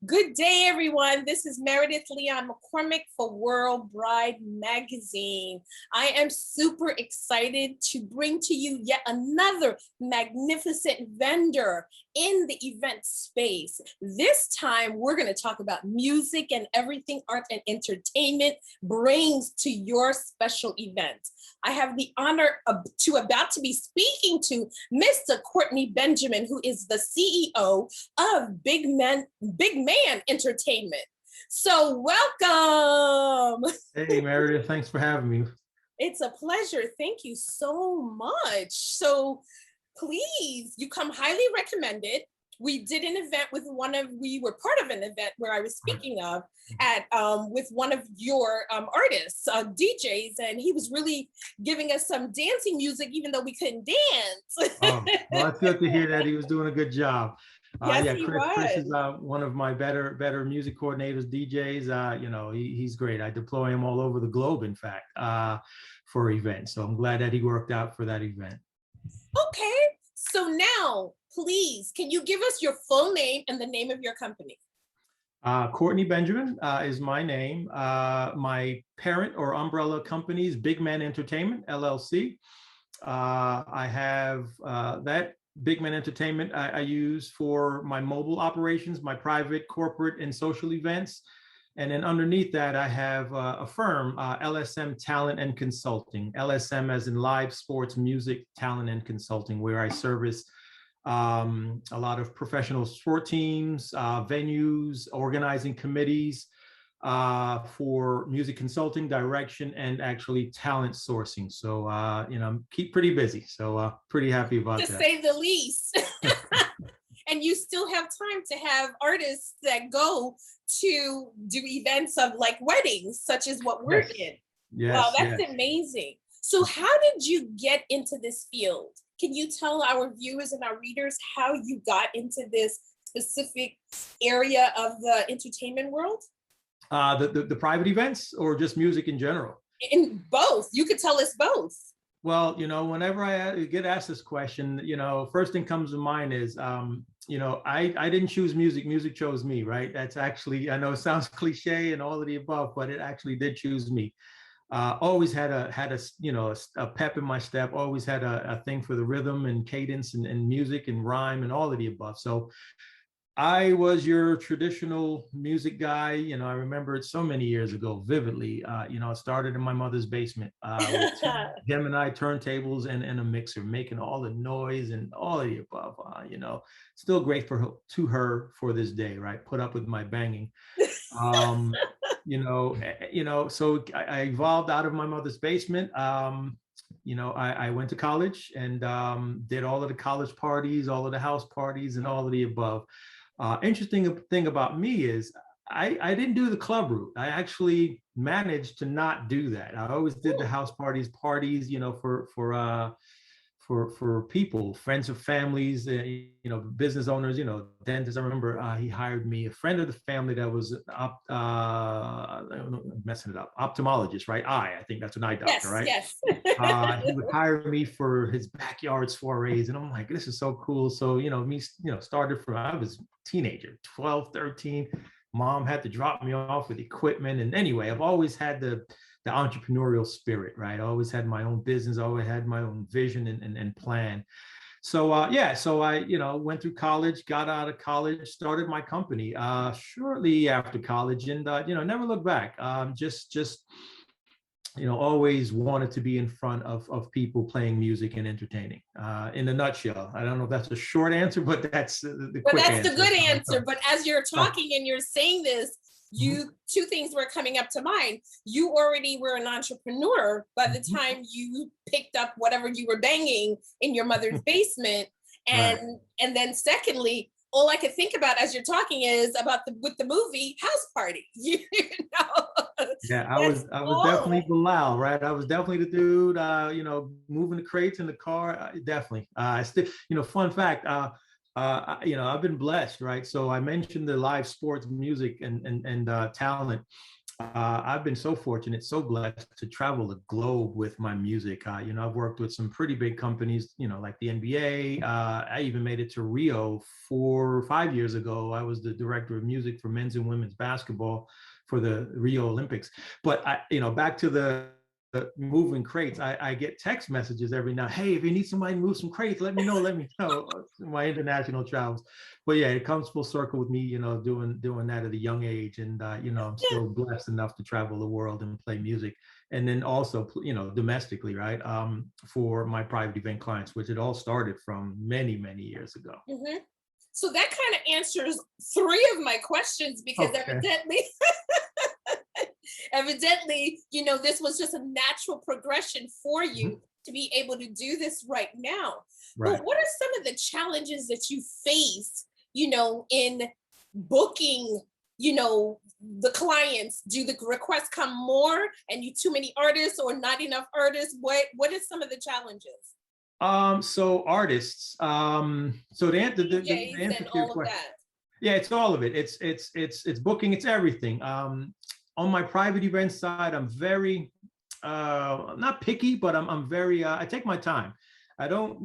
Good day, everyone. This is Meredith Leon McCormick for World Bride Magazine. I am super excited to bring to you yet another magnificent vendor in the event space. This time, we're going to talk about music and everything art and entertainment brings to your special event. I have the honor about to be speaking to Mr. Courtney Benjamin, who is the CEO of Big Man Entertainment. So welcome. Hey, Meredith, thanks for having me. It's a pleasure. Thank you so much. So please, you come highly recommended. We did an event with we were part of an event where I was speaking of at with one of your artists, DJs, and he was really giving us some dancing music, even though we couldn't dance. Oh, well, that's good to hear that he was doing a good job. Yes, Yeah, he Chris was. is one of my better music coordinators, DJs. He's great. I deploy him all over the globe, in fact, for events. So I'm glad that he worked out for that event. Okay, so now, please, can you give us your full name and the name of your company? Courtney Benjamin is my name. My parent or umbrella company is Big Man Entertainment LLC. I have that Big Man Entertainment I use for my mobile operations, my private, corporate, and social events. And then underneath that, I have a firm, LSM Talent and Consulting, LSM as in live sports, music, talent, and consulting, where I service a lot of professional sport teams, venues, organizing committees for music consulting, direction, and actually talent sourcing. So, keep pretty busy. So pretty happy about that. To say the least. And you still have time to have artists that go to do events of like weddings, such as what we're in. Yes, wow, that's amazing. So how did you get into this field? Can you tell our viewers and our readers how you got into this specific area of the entertainment world? The private events or just music in general? In both. You could tell us both. Well, whenever I get asked this question, first thing comes to mind is, I didn't choose music. Music chose me, right? That's actually, I know it sounds cliche and all of the above, but it actually did choose me. Always had a pep in my step. Always had a thing for the rhythm and cadence and music and rhyme and all of the above. So I was your traditional music guy. I remember it so many years ago vividly. It started in my mother's basement with Gemini turntables and a mixer, making all the noise and all of the above. Still grateful to her for this day, right? Put up with my banging. So I evolved out of my mother's basement. I went to college and did all of the college parties, all of the house parties, and all of the above. Interesting thing about me is I didn't do the club route. I actually managed to not do that. I always did the house parties, for people, friends of families, business owners, dentists. I remember he hired me, a friend of the family that was messing it up, ophthalmologist, right? I think that's an eye doctor, right? Yes. He would hire me for his backyard soirees, and I'm like, this is so cool. So, started from, I was a teenager, 12, 13. Mom had to drop me off with equipment. And anyway, I've always had the entrepreneurial spirit, right? I always had my own business, I always had my own vision and plan. So so I, went through college, got out of college, started my company shortly after college, and never looked back. Always wanted to be in front of people playing music and entertaining. In a nutshell, I don't know if that's a short answer, but that's the quick answer. That's the good answer. But as you're talking and you're saying this, two things were coming up to mind. You already were an entrepreneur by the time you picked up whatever you were banging in your mother's basement. And then secondly, all I could think about as you're talking is about with the movie House Party. Yeah, I was definitely Bilal, right? I was definitely the dude, moving the crates in the car. Definitely. I still, fun fact, I've been blessed, right? So I mentioned the live sports, music, and talent. I've been so fortunate, so blessed to travel the globe with my music. I've worked with some pretty big companies, like the NBA. I even made it to Rio 4 or 5 years ago. I was the director of music for men's and women's basketball for the Rio Olympics. But back to the moving crates, I get text messages every now. Hey, if you need somebody to move some crates, let me know. Let me know. My international travels. But yeah, it comes full circle with me, doing that at a young age, and I'm still blessed enough to travel the world and play music, and then also, domestically, right, for my private event clients, which it all started from many, many years ago. Mm-hmm. So that kind of answers three of my questions, because Okay. evidently, this was just a natural progression for Mhm. you to be able to do this right now. Right. But what are some of the challenges that you face, in booking, the clients? Do the requests come more and you too many artists or not enough artists? What is some of the challenges? So artists, so the DJs answer and to your all of question, that. yeah, it's all of it. It's booking, it's everything. On my private event side, I'm very not picky, but I'm very I take my time. I don't,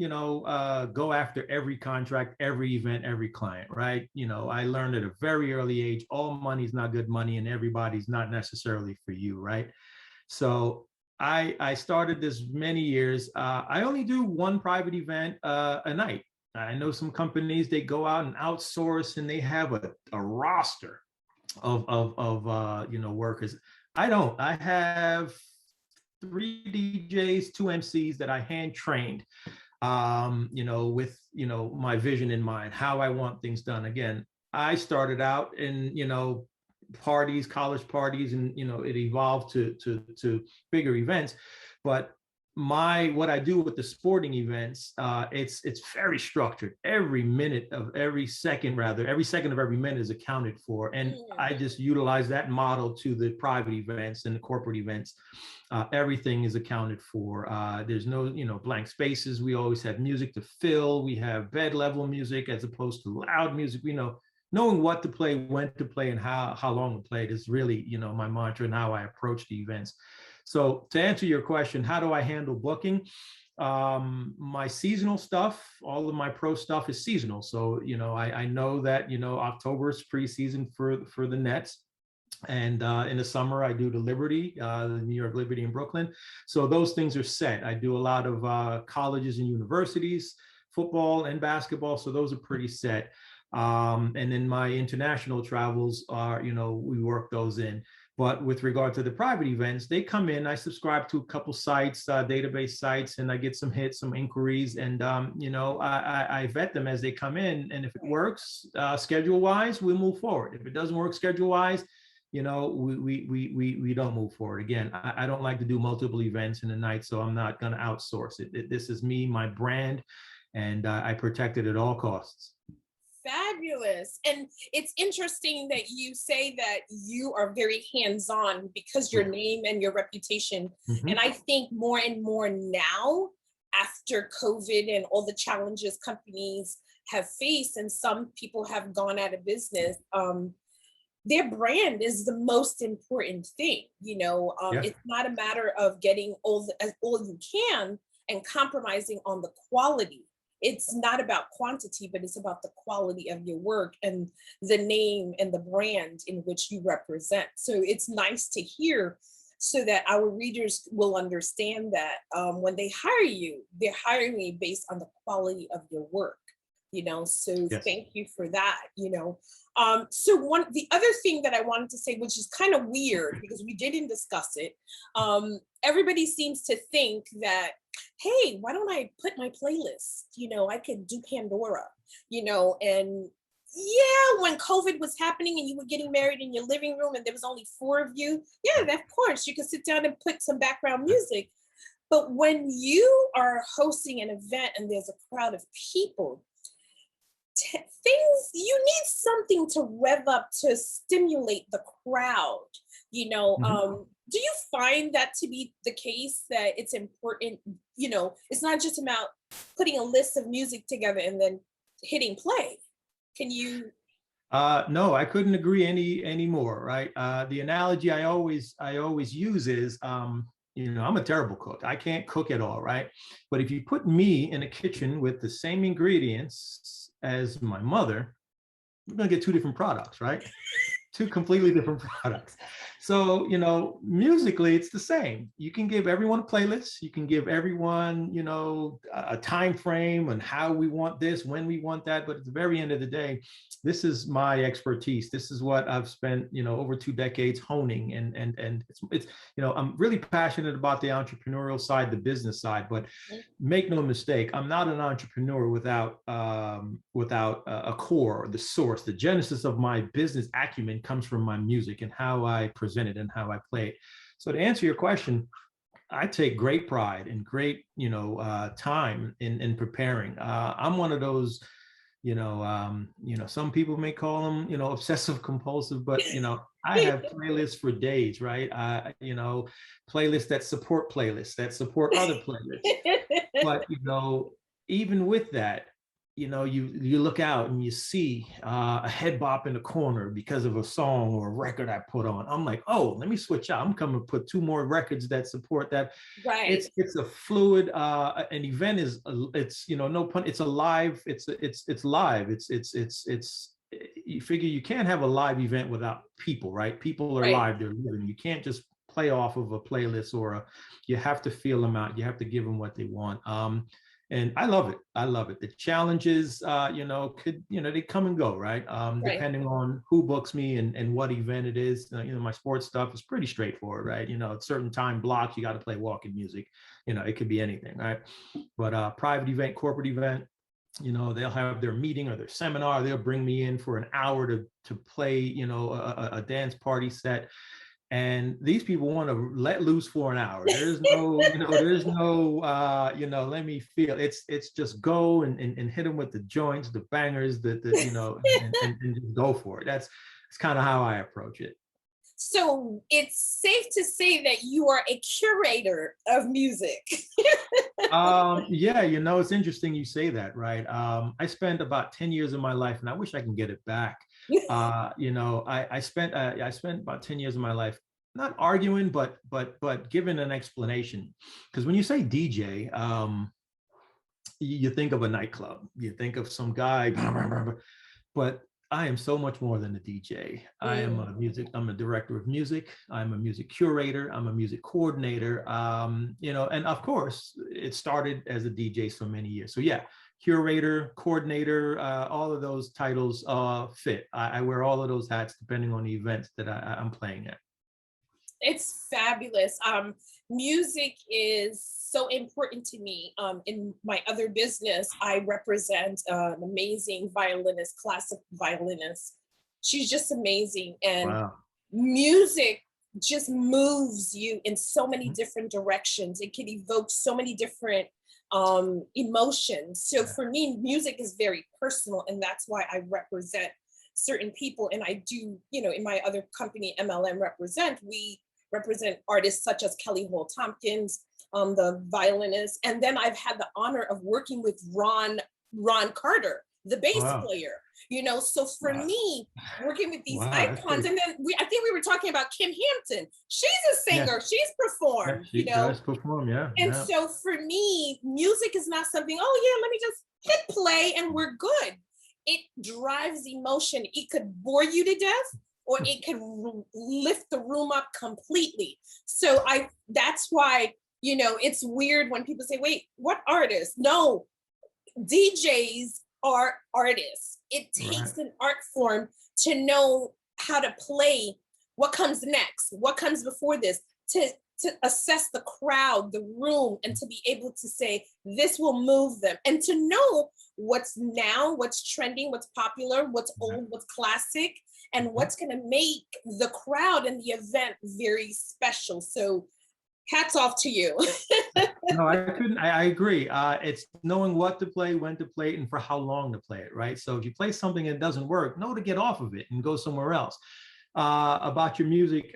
go after every contract, every event, every client, right? I learned at a very early age, all money's not good money and everybody's not necessarily for you, right? So I started this many years. I only do one private event a night. I know some companies, they go out and outsource and they have a roster of workers. I don't. I have 3 DJs, 2 MCs that I hand trained, with my vision in mind, how I want things done. Again, I started out in parties, college parties, and it evolved to bigger events. But what I do with the sporting events, it's very structured. Every minute of every second, rather, every second of every minute is accounted for, and I Mm. just utilize that model to the private events and the corporate events. Everything is accounted for. There's no, blank spaces. We always have music to fill. We have bed level music as opposed to loud music. Knowing what to play, when to play, and how long to play it is really, my mantra and how I approach the events. So to answer your question, how do I handle booking? My seasonal stuff, all of my pro stuff is seasonal. So, I know that, October is preseason for the Nets. And in the summer, I do the the New York Liberty in Brooklyn. So those things are set. I do a lot of colleges and universities, football and basketball. So those are pretty set. And then my international travels are, we work those in. But with regard to the private events, they come in. I subscribe to a couple sites, database sites, and I get some hits, some inquiries, and I vet them as they come in. And if it works schedule wise, we move forward. If it doesn't work schedule wise, we don't move forward. Again, I don't like to do multiple events in a night, so I'm not going to outsource it. This is me, my brand, and I protect it at all costs. Fabulous. And it's interesting that you say that you are very hands-on because your Yeah. name and your reputation. And Mhm. I think more and more now, after COVID and all the challenges companies have faced, and some people have gone out of business, their brand is the most important thing. Yeah. It's not a matter of getting all you can and compromising on the quality. It's not about quantity, but it's about the quality of your work and the name and the brand in which you represent. So it's nice to hear, so that our readers will understand that when they hire you, they're hiring you based on the quality of your work. So Yes. thank you for that. So the other thing that I wanted to say, which is kind of weird because we didn't discuss it, everybody seems to think that, hey, why don't I put my playlist? I could do Pandora, and yeah, when COVID was happening and you were getting married in your living room and there was only four of you, yeah, Right. of course you could sit down and put some background music. But when you are hosting an event and there's a crowd of people, things you need something to rev up to stimulate the crowd. Mhm. Do you find that to be the case, that it's important? It's not just about putting a list of music together and then hitting play. Can you? No, I couldn't agree any more. Right. The analogy I always use is, I'm a terrible cook. I can't cook at all. Right. But if you put me in a kitchen with the same ingredients as my mother, we're gonna get two different products. Right. Two completely different products. So, musically, it's the same. You can give everyone a playlist. You can give everyone, a time frame on how we want this, when we want that. But at the very end of the day, this is my expertise. This is what I've spent, over 2 decades honing. And it's, I'm really passionate about the entrepreneurial side, the business side. But make no mistake, I'm not an entrepreneur without a core, the source, the genesis of my business acumen comes from my music and how I present it and how I play it. So to answer your question, I take great pride and great, time in preparing. I'm one of those, some people may call them, obsessive compulsive, but I have playlists for days, right? Playlists that support other playlists. But even with that, you look out and you see a head bop in the corner because of a song or a record I put on. I'm like, oh, let me switch out. I'm coming to put two more records that support that. Right. It's a fluid. An event is it's no pun. It's a live. It's live. It's. You figure you can't have a live event without people, right? People are Right. live. They're living. You can't just play off of a playlist you have to feel them out. You have to give them what they want. And I love it. I love it. The challenges, they come and go, right? Right. Depending on who books me and what event it is. My sports stuff is pretty straightforward, right? At certain time blocks, you got to play walking music. It could be anything, right? But private event, corporate event, they'll have their meeting or their seminar. They'll bring me in for an hour to play, a dance party set. And these people want to let loose for an hour. There's no, let me feel. It's just go and hit them with the joints, the bangers, and just go for it. That's kind of how I approach it. So it's safe to say that you are a curator of music. Yeah, it's interesting you say that, right? I spent about 10 years of my life, and I wish I can get it back. I spent about 10 years of my life not arguing, but giving an explanation. Because when you say DJ, you think of a nightclub, you think of some guy, but I am so much more than a DJ. I'm a director of music. I'm a music curator. I'm a music coordinator. And of course, it started as a DJ so many years. So yeah, curator, coordinator, all of those titles fit. I wear all of those hats depending on the events that I'm playing at. It's fabulous. Music is so important to me. In my other business, I represent an amazing violinist, classic violinist. She's just amazing. And Wow. music just moves you in so many different directions. It can evoke so many different emotions. So for me, music is very personal, and that's why I represent certain people. And I do, in my other company, MLM we represent artists such as Kelly Hall Tompkins, the violinist. And then I've had the honor of working with Ron Carter, the bass player. So for me, working with these icons, and then I think we were talking about Kim Hampton. She's a singer. She's performed. She does perform, yeah. And so for me, music is not something, oh yeah, let me just hit play and we're good. It drives emotion. It could bore you to death, or it could lift the room up completely. So that's why, it's weird when people say, wait, what artists? No, DJs are artists. It takes an art form to know how to play what comes next, what comes before this, to assess the crowd, the room, and to be able to say, this will move them, and to know what's now, what's trending, what's popular, what's old, what's classic, and what's going to make the crowd and the event very special. So hats off to you. No, I agree. It's knowing what to play, when to play it, and for how long to play it, right? So if you play something and it doesn't work, know to get off of it and go somewhere else. About your music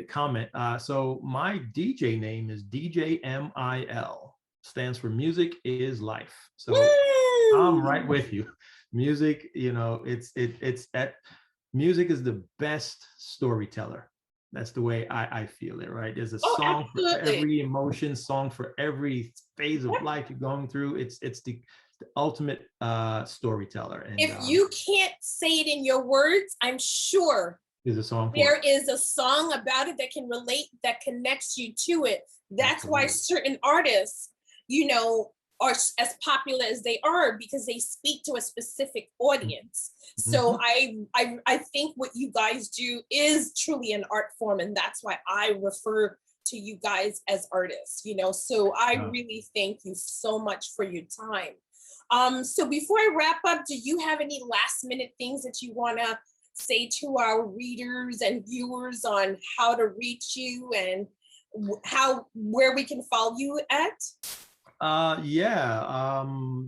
comment. So my DJ name is DJ MIL, stands for Music is Life. So I'm right with you. music, you know, it's that music is the best storyteller. That's the way I feel it, right? There's a song for every emotion, song for every phase of life you're going through. It's the ultimate storyteller. And if you can't say it in your words, I'm sure there's a song there is a song about it that can relate, that connects you to it. That's why certain artists, you know, are as popular as they are, because they speak to a specific audience. So I think what you guys do is truly an art form, and that's why I refer to you guys as artists, you know. So I really thank you so much for your time. So before I wrap up, do you have any last minute things that you want to say to our readers and viewers on how to reach you and where we can follow you at?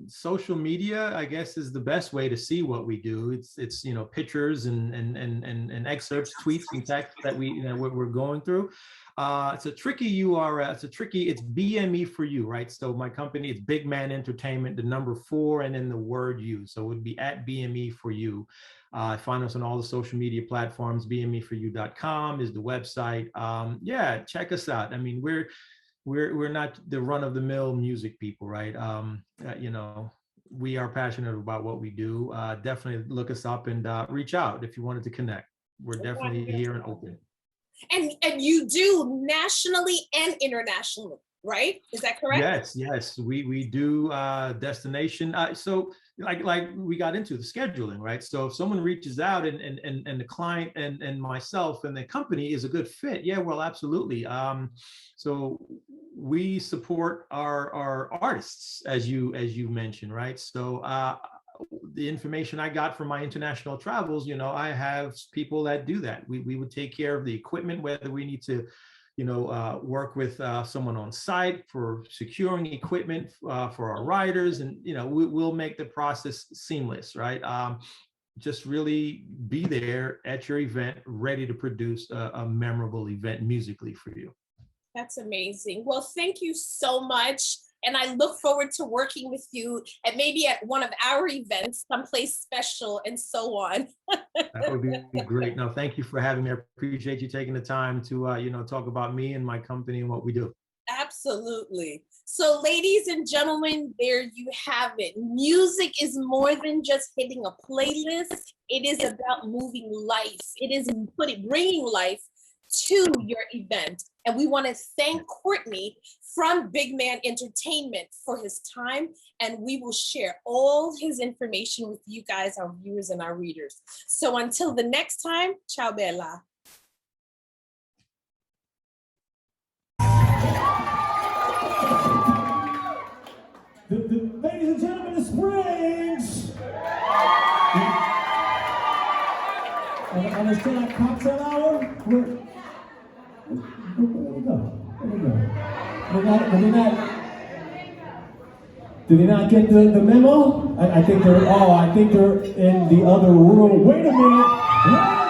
Social media, I guess, is the best way to see what we do. It's you know, pictures and excerpts, tweets and text that we're going through. It's a tricky URL. It's BME for you, right? So my company, it's Big Man Entertainment, the number 4, and then the word you. So it would be at BME for you. Find us on all the social media platforms. BMEforyou.com is the website. Check us out. I mean, we're not the run-of-the-mill music people, right? You know, we are passionate about what we do. Definitely look us up and reach out if you wanted to connect. We're definitely here and open. And you do nationally and internationally, right? Is that correct? Yes, we do destination. So like we got into the scheduling, right? So if someone reaches out and the client and myself and the company is a good fit, yeah, well, absolutely. So we support our artists, as you mentioned, right? So the information I got from my international travels, you know, I have people that do that. We would take care of the equipment, whether we need to, you know, work with someone on site for securing equipment for our riders, and you know, we'll make the process seamless, right? Just really be there at your event, ready to produce a memorable event musically for you. That's amazing. Well, thank you so much. And I look forward to working with you and maybe at one of our events, someplace special and so on. That would be great. No, thank you for having me. I appreciate you taking the time to, you know, talk about me and my company and what we do. Absolutely. So ladies and gentlemen, there you have it. Music is more than just hitting a playlist. It is about moving life. It is bringing life to your event. And we want to thank Courtney from Big Man Entertainment for his time. And we will share all his information with you guys, our viewers and our readers. So until the next time, ciao bella. Ladies and gentlemen, the Springs! And it's still like cocktail hour? Where we go? Did they not get the memo? I think they're in the other room. Wait a minute.